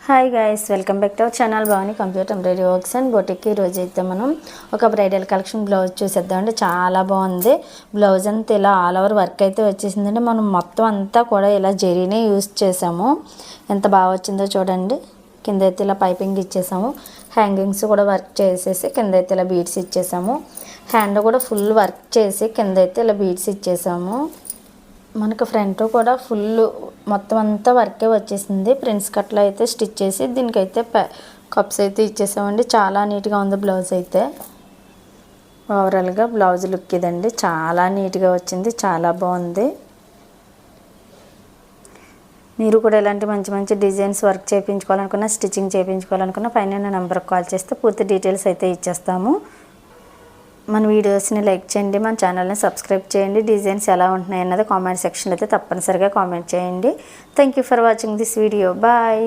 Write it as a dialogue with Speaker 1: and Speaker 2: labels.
Speaker 1: Hi guys, welcome back to our channel Bhavani computer embroidery works and బొటిక్కి. ఈరోజు అయితే మనం ఒక బ్రైడల్ కలెక్షన్ బ్లౌజ్ చూసేద్దామండి. చాలా బాగుంది. బ్లౌజ్ అంతా ఇలా ఆల్ ఓవర్ వర్క్ అయితే వచ్చేసిందండి. మనం మొత్తం అంతా కూడా ఇలా జరీనే యూస్ చేసాము. ఎంత బాగా వచ్చిందో చూడండి. కింద అయితే ఇలా పైపింగ్ ఇచ్చేసాము. హ్యాంగింగ్స్ కూడా వర్క్ చేసేసి కింద అయితే ఇలా బీడ్స్ ఇచ్చేసాము. హ్యాండ్ కూడా ఫుల్ వర్క్ చేసి కింద అయితే ఇలా బీడ్స్ ఇచ్చేసాము. మనకు ఫ్రంట్ కూడా ఫుల్ మొత్తం అంతా వర్కే వచ్చేసింది. ప్రిన్స్ కట్లో అయితే స్టిచ్ చేసి దీనికైతే కప్స్ అయితే ఇచ్చేసామండి. చాలా నీట్గా ఉంది బ్లౌజ్ అయితే. ఓవరాల్గా బ్లౌజ్ లుక్ ఇదండి. చాలా నీట్గా వచ్చింది, చాలా బాగుంది. మీరు కూడా ఇలాంటి మంచి మంచి డిజైన్స్ వర్క్ చేయించుకోవాలనుకున్నా, స్టిచ్చింగ్ చేయించుకోవాలనుకున్నా పైన నెంబర్కి కాల్ చేస్తే పూర్తి డీటెయిల్స్ అయితే ఇచ్చేస్తాము. మన వీడియోస్ని లైక్ చేయండి, మన ఛానల్ని సబ్స్క్రైబ్ చేయండి. డిజైన్స్ ఎలా ఉంటున్నాయి అన్నది కామెంట్ సెక్షన్లో అయితే తప్పనిసరిగా కామెంట్ చేయండి. Thank you for watching this video. Bye.